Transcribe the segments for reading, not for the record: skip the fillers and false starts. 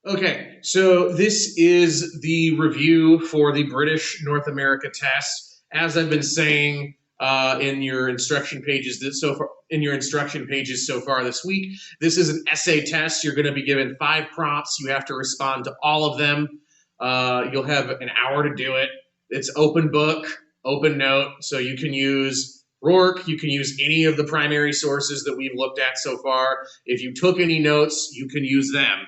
Okay, so this is the review for the British North America test. As I've been saying in your instruction pages so far this week, this is an essay test. You're going to be given 5 prompts. You have to respond to all of them. You'll have an hour to do it. It's open book, open note, so you can use Rourke. You can use any of the primary sources that we've looked at so far. If you took any notes, you can use them.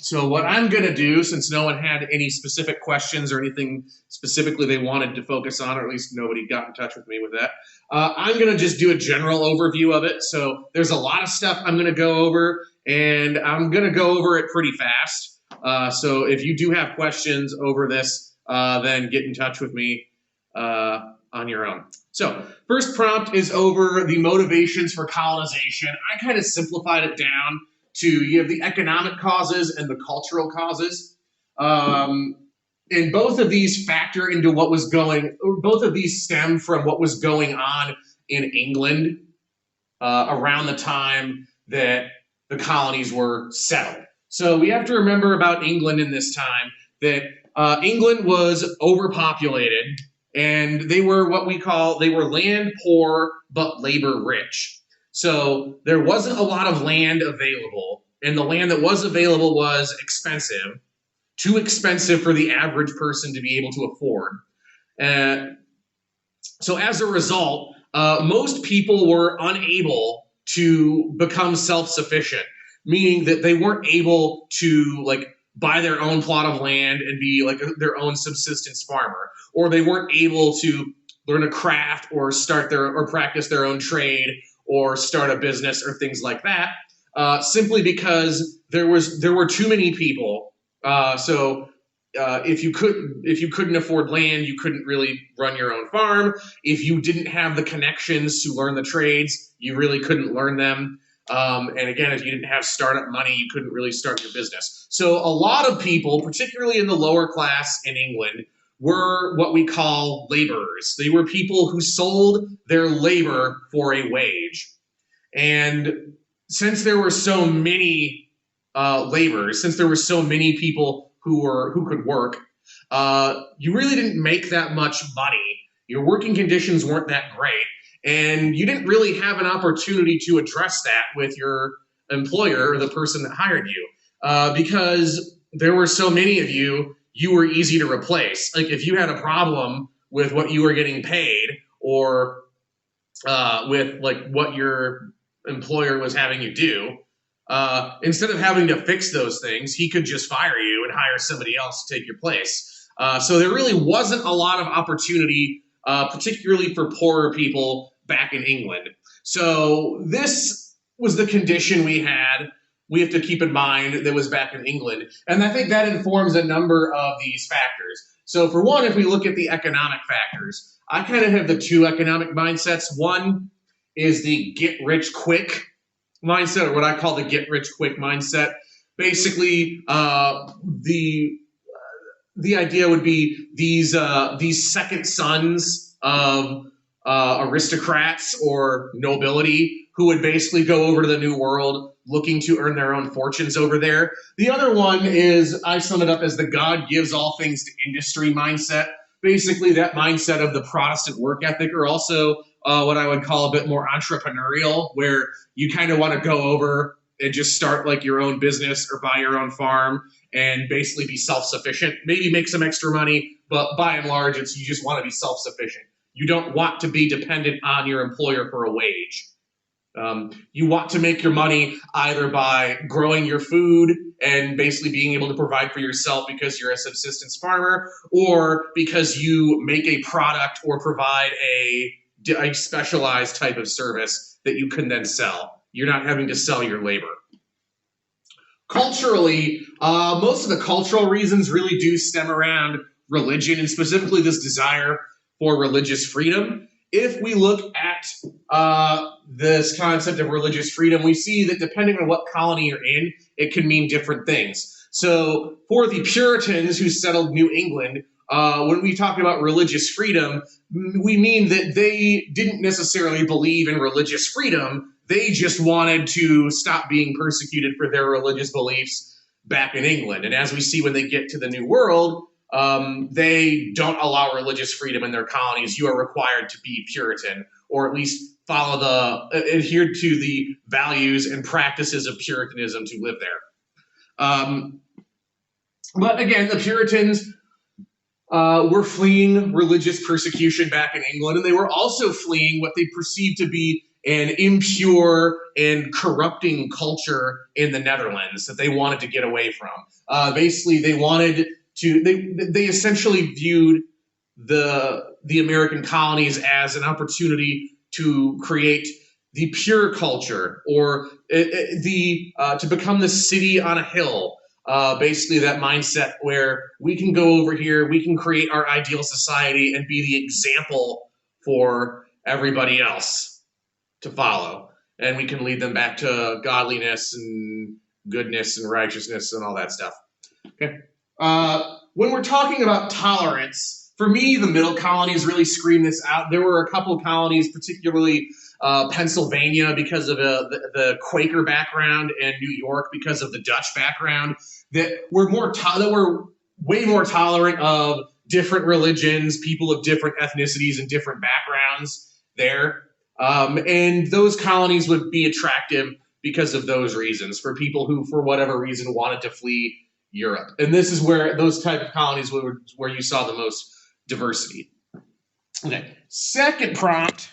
So what I'm going to do, since no one had any specific questions or anything specifically they wanted to focus on, or at least nobody got in touch with me with that, I'm going to just do a general overview of it. So there's a lot of stuff I'm going to go over, and I'm going to go over it pretty fast. So if you do have questions over this, then get in touch with me on your own. So first prompt is over the motivations for colonization. I kind of simplified it down to you have the economic causes and the cultural causes. And both of these factor into both of these stem from what was going on in England around the time that the colonies were settled. So we have to remember about England in this time that England was overpopulated, and they were they were land poor but labor rich. So there wasn't a lot of land available, and the land that was available was expensive, too expensive for the average person to be able to afford. So as a result, most people were unable to become self-sufficient, meaning that they weren't able to buy their own plot of land and be their own subsistence farmer, or they weren't able to learn a craft or practice their own trade or start a business or things like that, simply because there were too many people. If you couldn't afford land, you couldn't really run your own farm. If you didn't have the connections to learn the trades, you really couldn't learn them. And again, if you didn't have startup money, you couldn't really start your business. So a lot of people, particularly in the lower class in England, were what we call laborers. They were people who sold their labor for a wage. And since there were so many laborers, since there were so many people who could work, you really didn't make that much money. Your working conditions weren't that great, and you didn't really have an opportunity to address that with your employer or the person that hired you, because there were so many of you. You were easy to replace. If you had a problem with what you were getting paid, or with what your employer was having you do, instead of having to fix those things, he could just fire you and hire somebody else to take your place. So there really wasn't a lot of opportunity, particularly for poorer people back in England. So this was the condition we have to keep in mind that was back in England. And I think that informs a number of these factors. So for one, if we look at the economic factors, I kind of have the two economic mindsets. One is the get-rich-quick mindset, or what I call the get-rich-quick mindset. Basically, the idea would be these second sons of aristocrats or nobility who would basically go over to the New World looking to earn their own fortunes over there. The other one is, I sum it up as the God gives all things to industry mindset. Basically, that mindset of the Protestant work ethic, or also what I would call a bit more entrepreneurial, where you kind of want to go over and just start your own business or buy your own farm and basically be self-sufficient. Maybe make some extra money, but by and large, you just want to be self-sufficient. You don't want to be dependent on your employer for a wage. You want to make your money either by growing your food and basically being able to provide for yourself because you're a subsistence farmer, or because you make a product or provide a specialized type of service that you can then sell. You're not having to sell your labor. Culturally, most of the cultural reasons really do stem around religion, and specifically this desire for religious freedom. If we look at this concept of religious freedom, we see that depending on what colony you're in, it can mean different things. So for the Puritans who settled New England, when we talk about religious freedom, we mean that they didn't necessarily believe in religious freedom. They just wanted to stop being persecuted for their religious beliefs back in England. And as we see when they get to the New World, they don't allow religious freedom in their colonies. You are required to be Puritan, or at least adhere to the values and practices of Puritanism to live there. But again, the Puritans were fleeing religious persecution back in England, and they were also fleeing what they perceived to be an impure and corrupting culture in the Netherlands that they wanted to get away from. Basically, they essentially viewed the American colonies as an opportunity to create the pure culture, or to become the city on a hill. Basically, that mindset where we can go over here, we can create our ideal society and be the example for everybody else to follow. And we can lead them back to godliness and goodness and righteousness and all that stuff. Okay. When we're talking about tolerance, for me, the middle colonies really scream this out. There were a couple of colonies, particularly Pennsylvania because of the Quaker background, and New York because of the Dutch background, that were way more tolerant of different religions, people of different ethnicities and different backgrounds there. And those colonies would be attractive because of those reasons for people who, for whatever reason, wanted to flee Europe. And this is where those type of colonies where you saw the most diversity. Okay, second prompt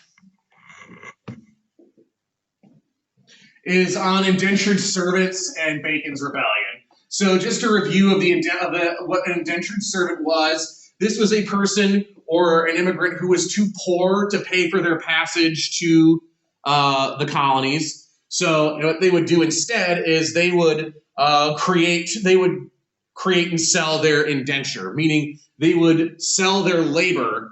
is on indentured servants and Bacon's Rebellion. So just a review of what an indentured servant was. This was a person or an immigrant who was too poor to pay for their passage to the colonies. So what they would do instead is they would create and sell their indenture, meaning they would sell their labor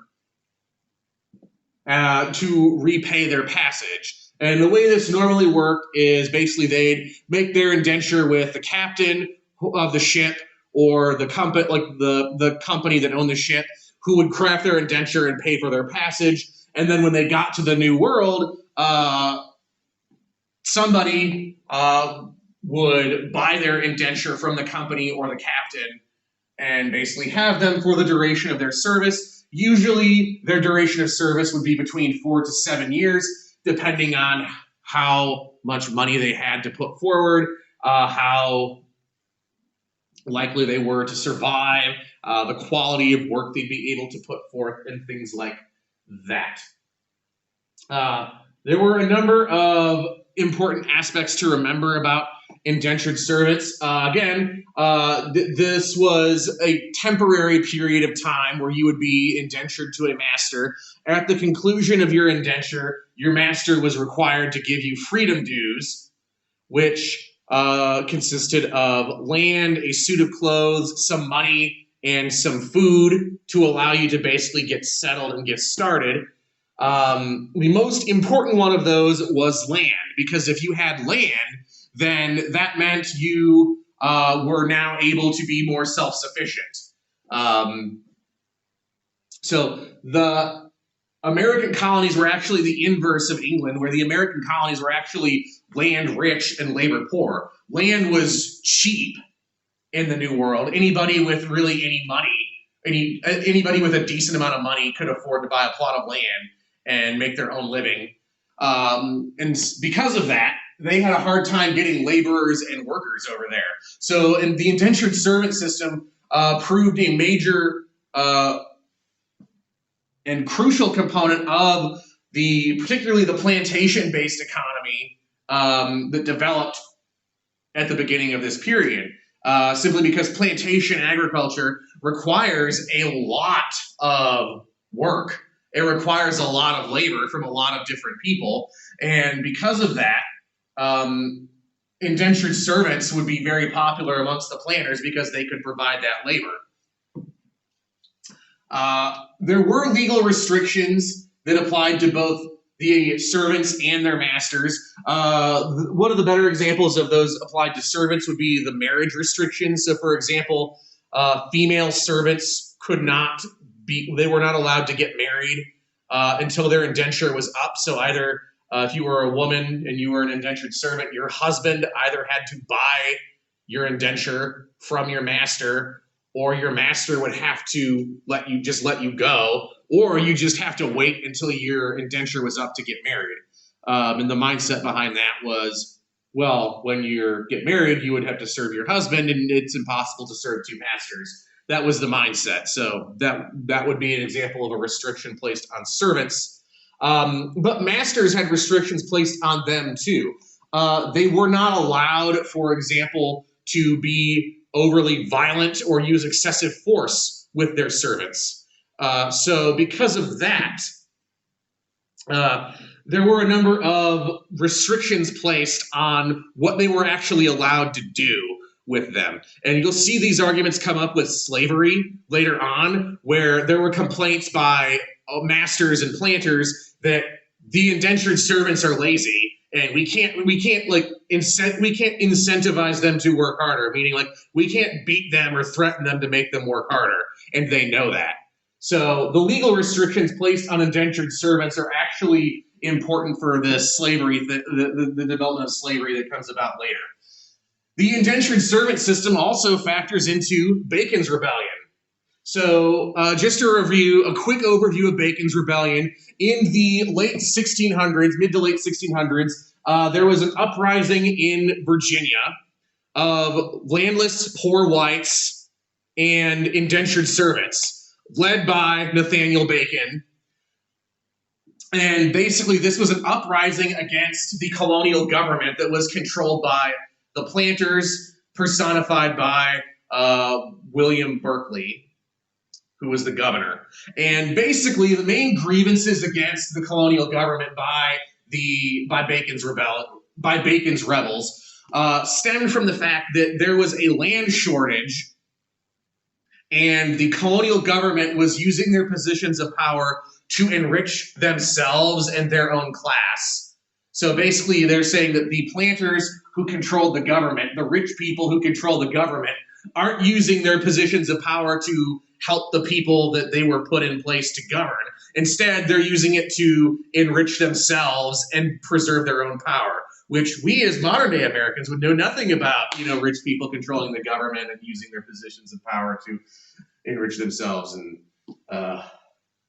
to repay their passage. And the way this normally worked is basically they'd make their indenture with the captain of the ship or the company, like the company that owned the ship, who would craft their indenture and pay for their passage. And then when they got to the New World, somebody would buy their indenture from the company or the captain and basically have them for the duration of their service. Usually their duration of service would be between 4 to 7 years, depending on how much money they had to put forward, how likely they were to survive, the quality of work they'd be able to put forth, and things like that. There were a number of important aspects to remember about indentured servants. This was a temporary period of time where you would be indentured to a master. At the conclusion of your indenture, your master was required to give you freedom dues, which consisted of land, a suit of clothes, some money, and some food to allow you to basically get settled and get started. The most important one of those was land, because if you had land, then that meant you were now able to be more self-sufficient. So the American colonies were actually the inverse of England, where the American colonies were actually land rich and labor poor. Land was cheap in the New World. Anybody with really any money, anybody with a decent amount of money could afford to buy a plot of land and make their own living. And because of that, they had a hard time getting laborers and workers over there. So the indentured servant system proved a major and crucial component of particularly the plantation-based economy that developed at the beginning of this period. Simply because plantation agriculture requires a lot of work. It requires a lot of labor from a lot of different people. And because of that, indentured servants would be very popular amongst the planters because they could provide that labor. There were legal restrictions that applied to both the servants and their masters. One of the better examples of those applied to servants would be the marriage restrictions. So, for example, female servants they were not allowed to get married until their indenture was up. So either if you were a woman and you were an indentured servant, your husband either had to buy your indenture from your master, or your master would have to let you go, or you just have to wait until your indenture was up to get married. And the mindset behind that was, well, when you get married, you would have to serve your husband, and it's impossible to serve two masters. That was the mindset. So that would be an example of a restriction placed on servants. But masters had restrictions placed on them too. They were not allowed, for example, to be overly violent or use excessive force with their servants. So because of that, there were a number of restrictions placed on what they were actually allowed to do with them. And you'll see these arguments come up with slavery later on, where there were complaints by masters and planters that the indentured servants are lazy, and we can't incentivize them to work harder, meaning like we can't beat them or threaten them to make them work harder, and they know that. So the legal restrictions placed on indentured servants are actually important for the slavery, the development of slavery that comes about later. The indentured servant system also factors into Bacon's Rebellion. So just to review, a quick overview of Bacon's Rebellion. In the late 1600s, mid to late 1600s, there was an uprising in Virginia of landless poor whites and indentured servants, led by Nathaniel Bacon. And basically, this was an uprising against the colonial government that was controlled by the planters, personified by William Berkeley, who was the governor. And basically, the main grievances against the colonial government by Bacon's rebels stemmed from the fact that there was a land shortage, and the colonial government was using their positions of power to enrich themselves and their own class. So basically, they're saying that the planters who controlled the government, the rich people who control the government, aren't using their positions of power to help the people that they were put in place to govern. Instead, they're using it to enrich themselves and preserve their own power, which we as modern-day Americans would know nothing about, rich people controlling the government and using their positions of power to enrich themselves and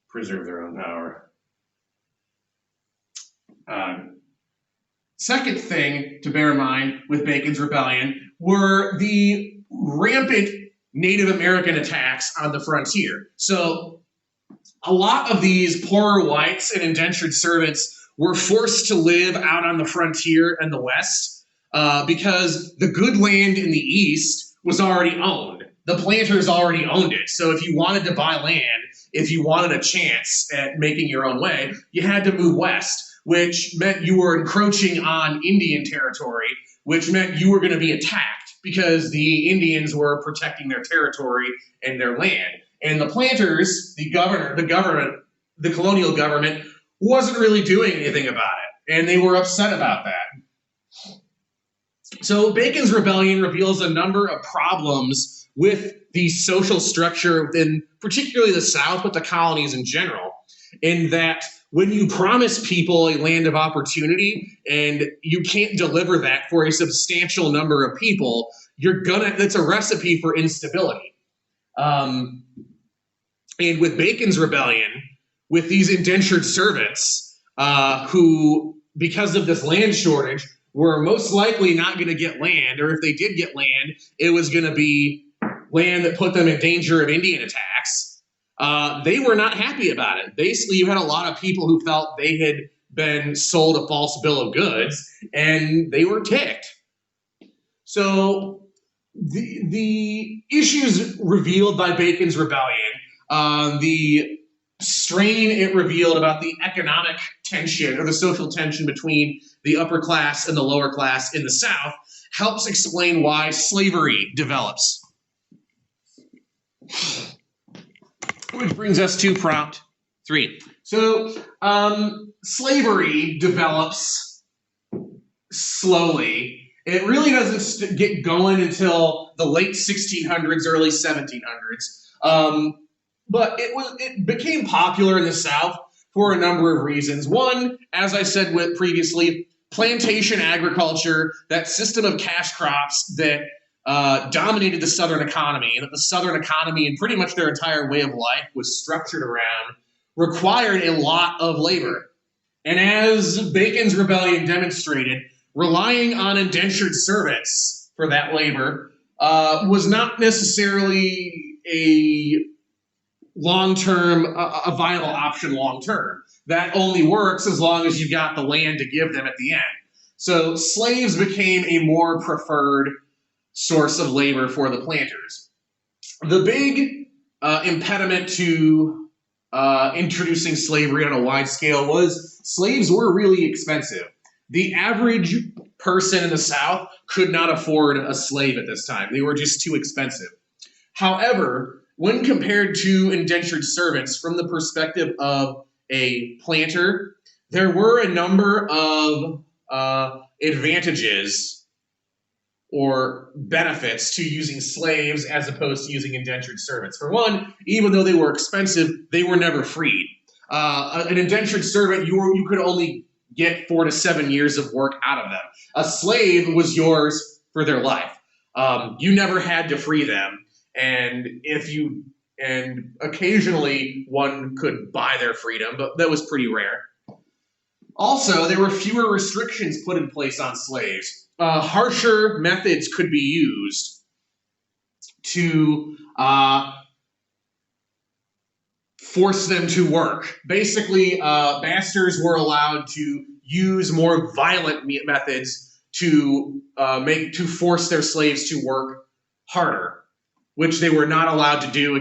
preserve their own power. Second thing to bear in mind with Bacon's Rebellion were the rampant Native American attacks on the frontier. So a lot of these poorer whites and indentured servants were forced to live out on the frontier in the West because the good land in the East was already owned. The planters already owned it. So if you wanted to buy land, if you wanted a chance at making your own way, you had to move west, which meant you were encroaching on Indian territory, which meant you were going to be attacked because the Indians were protecting their territory and their land. And the planters, the colonial government, wasn't really doing anything about it, and they were upset about that. So Bacon's Rebellion reveals a number of problems with the social structure in particularly the South, but the colonies in general, in that when you promise people a land of opportunity and you can't deliver that for a substantial number of people, that's a recipe for instability. And with Bacon's Rebellion, with these indentured servants who, because of this land shortage, were most likely not going to get land, or if they did get land, it was going to be land that put them in danger of Indian attacks. They were not happy about it. Basically, you had a lot of people who felt they had been sold a false bill of goods, and they were ticked. So the issues revealed by Bacon's Rebellion, the strain it revealed about the economic tension or the social tension between the upper class and the lower class in the South, helps explain why slavery develops. Which brings us to prompt 3. So slavery develops slowly. It really doesn't get going until the late 1600s, early 1700s. But it became popular in the South for a number of reasons. One, as I said previously, plantation agriculture, that system of cash crops that dominated the Southern economy, and that the Southern economy and pretty much their entire way of life was structured around, required a lot of labor. And as Bacon's rebellion demonstrated, relying on indentured servants for that labor was not necessarily a long-term, a viable option long-term. That only works as long as you've got the land to give them at the end. So slaves became a more preferred source of labor for the planters. The big impediment to introducing slavery on a wide scale was slaves were really expensive. The average person in the South could not afford a slave at this time. They were just too expensive. However, when compared to indentured servants from the perspective of a planter, there were a number of advantages or benefits to using slaves as opposed to using indentured servants. For one, even though they were expensive, they were never freed. An indentured servant, you could only get 4 to 7 years of work out of them. A slave was yours for their life. You never had to free them, and occasionally one could buy their freedom, but that was pretty rare. Also, there were fewer restrictions put in place on slaves. Harsher methods could be used to force them to work. Basically, masters were allowed to use more violent methods to force their slaves to work harder, which they were not allowed to do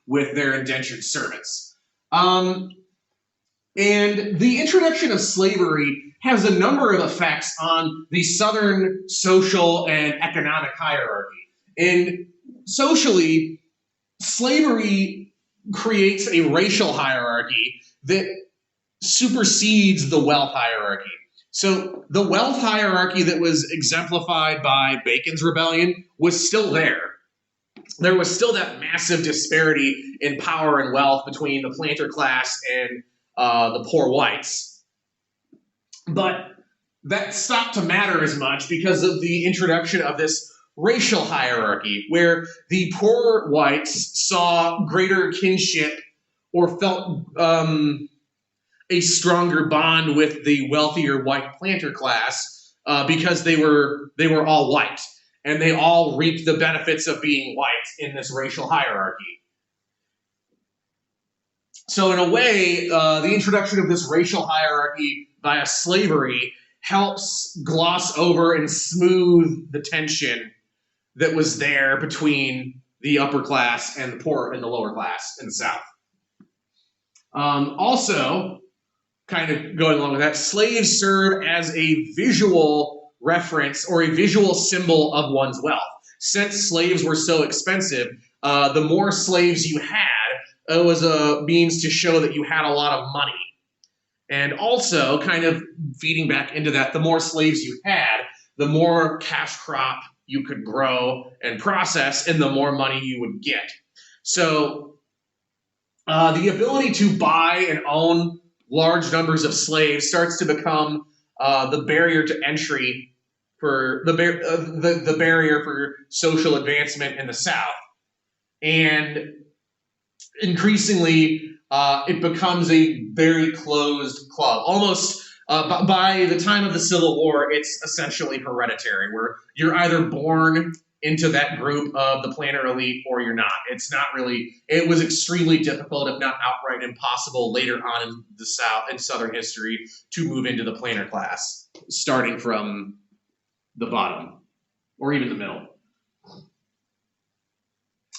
with their indentured servants. And the introduction of slavery has a number of effects on the Southern social and economic hierarchy. And socially, slavery creates a racial hierarchy that supersedes the wealth hierarchy. So the wealth hierarchy that was exemplified by Bacon's rebellion was still there. There was still that massive disparity in power and wealth between the planter class and the poor whites. But that stopped to matter as much because of the introduction of this racial hierarchy, where the poor whites saw greater kinship or felt a stronger bond with the wealthier white planter class because they were all white, and they all reaped the benefits of being white in this racial hierarchy. So in a way, the introduction of this racial hierarchy via slavery helps gloss over and smooth the tension that was there between the upper class and the poor and the lower class in the South. Also, kind of going along with that, slaves serve as a visual reference or a visual symbol of one's wealth. Since slaves were so expensive, the more slaves you had, it was a means to show that you had a lot of money. And also, kind of feeding back into that, the more slaves you had, the more cash crop you could grow and process, and the more money you would get. So the ability to buy and own large numbers of slaves starts to become the barrier to entry for the barrier for social advancement in the South. And increasingly, it becomes a very closed club. Almost by the time of the Civil War, it's essentially hereditary, where you're either born into that group of the planter elite or you're not. It's not really, it was extremely difficult, if not outright impossible, later on in the South, in Southern history, to move into the planter class, starting from the bottom or even the middle.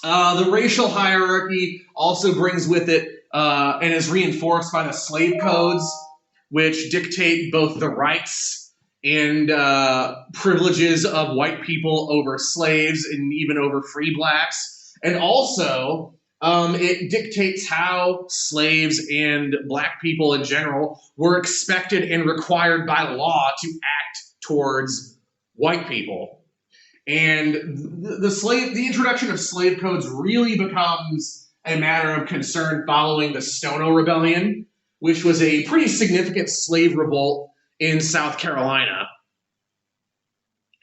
The racial hierarchy also brings with it and is reinforced by the slave codes, which dictate both the rights and privileges of white people over slaves and even over free blacks. And also, it dictates how slaves and black people in general were expected and required by law to act towards white people. And the introduction of slave codes really becomes a matter of concern following the Stono Rebellion, which was a pretty significant slave revolt in South Carolina.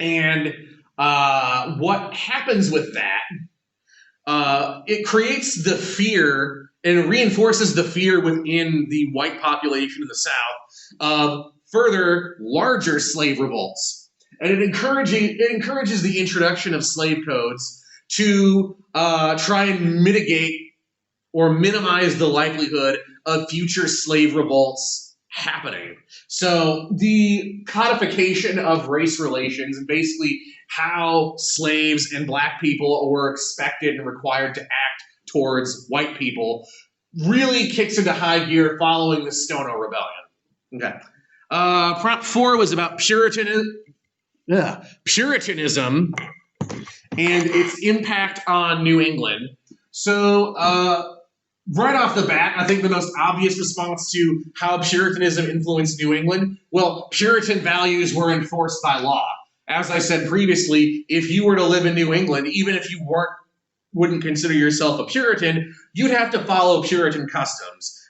And what happens with that, it creates the fear and reinforces the fear within the white population in the South of further larger slave revolts. And it encourages the introduction of slave codes to try and mitigate or minimize the likelihood of future slave revolts happening. So the codification of race relations and basically how slaves and black people were expected and required to act towards white people really kicks into high gear following the Stono Rebellion. Okay. Prop 4 was about Puritanism and its impact on New England. So right off the bat, I think the most obvious response to how Puritanism influenced New England, well, Puritan values were enforced by law. As I said previously, if you were to live in New England, even if you wouldn't consider yourself a Puritan, you'd have to follow Puritan customs.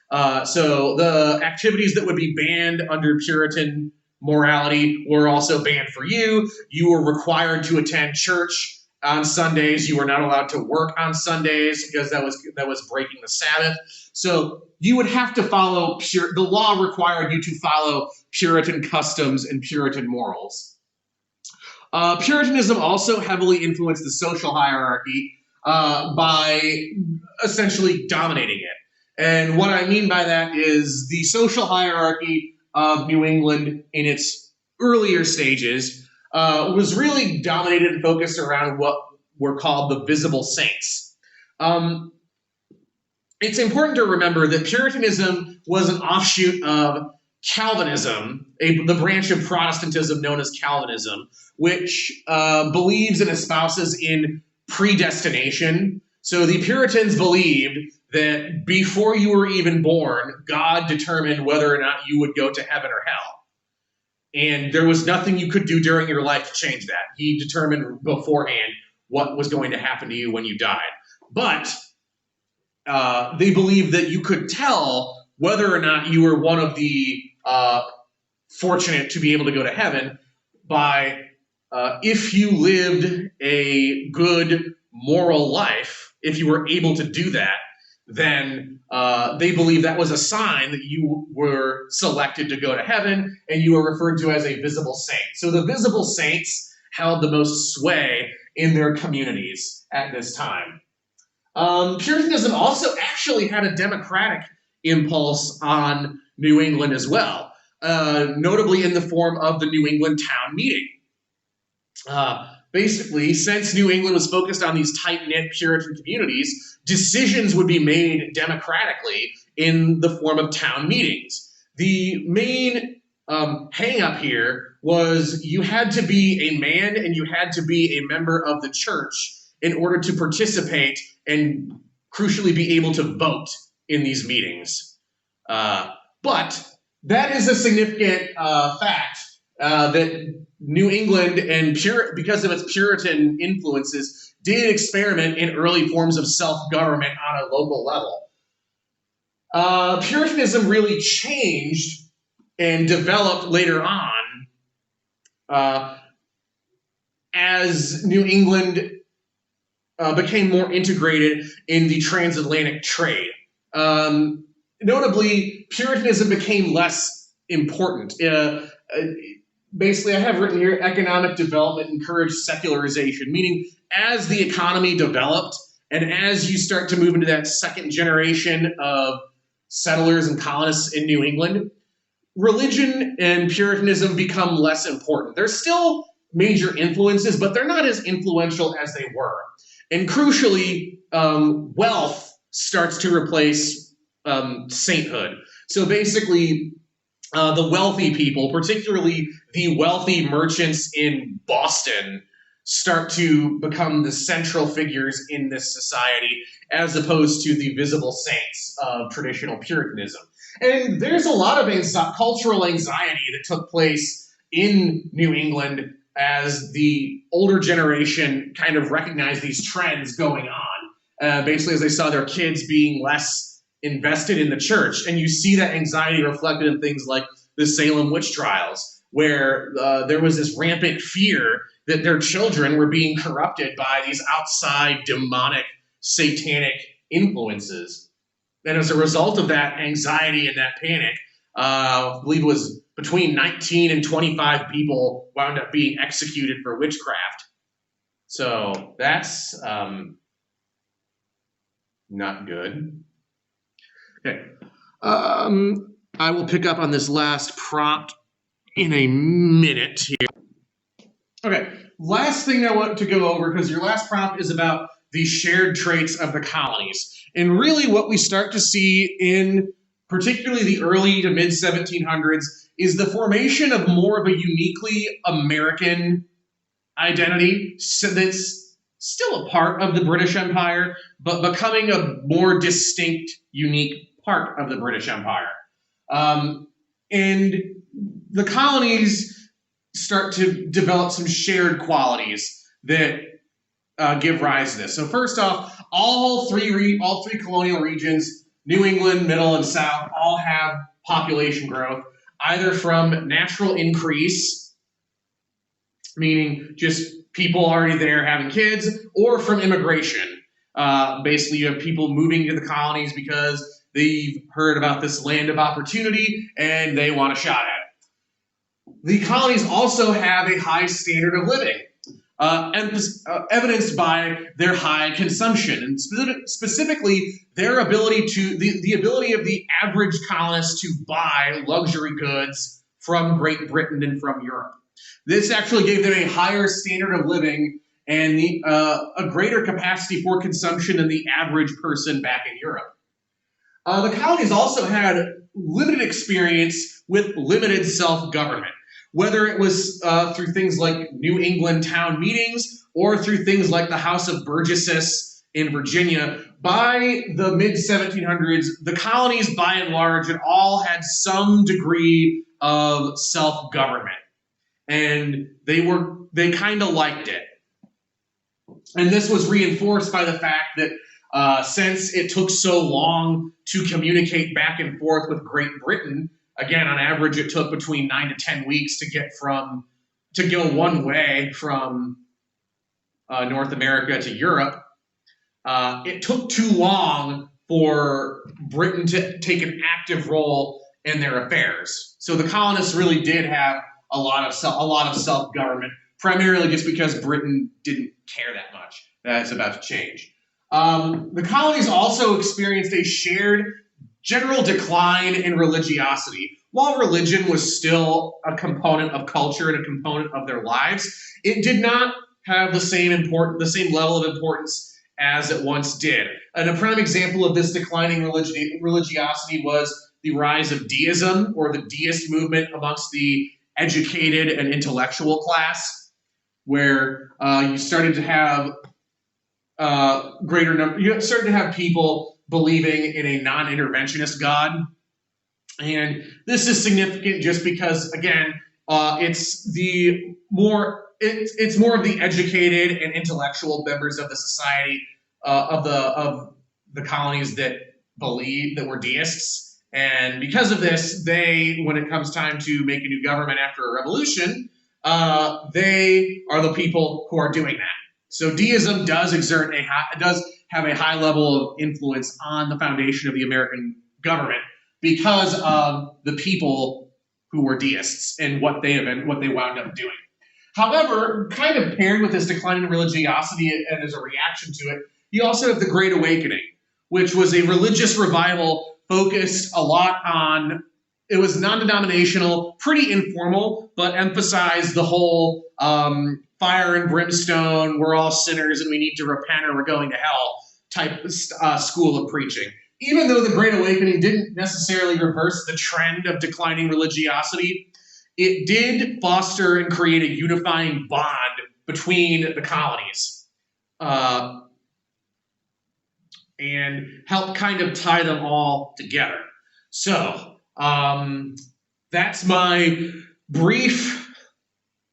So the activities that would be banned under Puritan morality were also banned for you. You were required to attend church on Sundays. You were not allowed to work on Sundays because that was breaking the Sabbath. So you would have to follow the law required you to follow Puritan customs and Puritan morals. Puritanism also heavily influenced the social hierarchy by essentially dominating it. And what I mean by that is the social hierarchy of New England in its earlier stages was really dominated and focused around what were called the visible saints. It's important to remember that Puritanism was an offshoot of Calvinism, the branch of Protestantism known as Calvinism, which believes and espouses in predestination. So the Puritans believed that before you were even born, God determined whether or not you would go to heaven or hell. And there was nothing you could do during your life to change that. He determined beforehand what was going to happen to you when you died. But they believed that you could tell whether or not you were one of the fortunate to be able to go to heaven by if you lived a good moral life. If you were able to do that, then they believe that was a sign that you were selected to go to heaven, and you were referred to as a visible saint. So the visible saints held the most sway in their communities at this time. Puritanism also actually had a democratic impulse on New England as well, notably in the form of the New England Town Meeting. Basically, since New England was focused on these tight-knit Puritan communities, decisions would be made democratically in the form of town meetings. The main hang-up here was you had to be a man and you had to be a member of the church in order to participate and crucially be able to vote in these meetings. But that is a significant fact that New England, and because of its Puritan influences, did experiment in early forms of self-government on a local level. Puritanism really changed and developed later on as New England became more integrated in the transatlantic trade. Notably, Puritanism became less important. Basically, I have written here, economic development encouraged secularization, meaning as the economy developed and as you start to move into that second generation of settlers and colonists in New England, religion and Puritanism become less important. There's still major influences, but they're not as influential as they were. And crucially, wealth starts to replace sainthood. So basically, the wealthy people, particularly the wealthy merchants in Boston, start to become the central figures in this society as opposed to the visible saints of traditional Puritanism. And there's a lot of cultural anxiety that took place in New England as the older generation kind of recognized these trends going on, basically as they saw their kids being less invested in the church. And you see that anxiety reflected in things like the Salem witch trials, where there was this rampant fear that their children were being corrupted by these outside demonic satanic influences. And as a result of that anxiety and that panic, I believe it was between 19 and 25 people wound up being executed for witchcraft. So that's not good. Okay. I will pick up on this last prompt in a minute here. Okay, last thing I want to go over, because your last prompt is about the shared traits of the colonies. And really what we start to see in particularly the early to mid 1700s is the formation of more of a uniquely American identity that's still a part of the British Empire, but becoming a more distinct, unique part of the British Empire. And the colonies start to develop some shared qualities that give rise to this. So first off, all three colonial regions, New England, Middle, and South, all have population growth, either from natural increase, meaning just people already there having kids, or from immigration. Basically, you have people moving to the colonies because they've heard about this land of opportunity and they want a shot at it. The colonies also have a high standard of living, evidenced by their high consumption, and specifically their ability to the ability of the average colonist to buy luxury goods from Great Britain and from Europe. This actually gave them a higher standard of living and a greater capacity for consumption than the average person back in Europe. The colonies also had limited experience with limited self-government, whether it was through things like New England town meetings or through things like the House of Burgesses in Virginia. By the mid-1700s, the colonies, by and large, had all had some degree of self-government, and they kind of liked it. And this was reinforced by the fact that since it took so long to communicate back and forth with Great Britain, again, on average, it took between 9 to 10 weeks to go one way from North America to Europe. It took too long for Britain to take an active role in their affairs. So the colonists really did have a lot of self-government, primarily just because Britain didn't care that much. That's about to change. The colonies also experienced a shared general decline in religiosity. While religion was still a component of culture and a component of their lives, it did not have the same level of importance as it once did. And a prime example of this declining religiosity was the rise of deism, or the deist movement amongst the educated and intellectual class, where you started to have you started to have people believing in a non-interventionist God. And this is significant just because, again, it's more of the educated and intellectual members of the society of the colonies that were deists. And because of this, when it comes time to make a new government after a revolution, they are the people who are doing that. So deism does have a high level of influence on the foundation of the American government because of the people who were deists and what they wound up doing. However, kind of paired with this decline in religiosity and as a reaction to it, you also have the Great Awakening, which was a religious revival focused a lot on, it was non-denominational, pretty informal, but emphasized the whole fire and brimstone, we're all sinners and we need to repent or we're going to hell type school of preaching. Even though the Great Awakening didn't necessarily reverse the trend of declining religiosity, it did foster and create a unifying bond between the colonies and help kind of tie them all together. So that's my brief,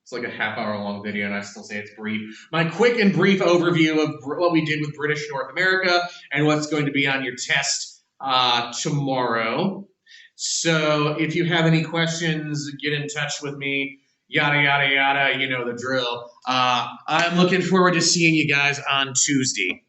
it's like a half-hour long video and I still say it's brief, my quick and brief overview of what we did with British North America and what's going to be on your test tomorrow. So if you have any questions, get in touch with me yada, yada, yada. You know the drill. I'm looking forward to seeing you guys on Tuesday.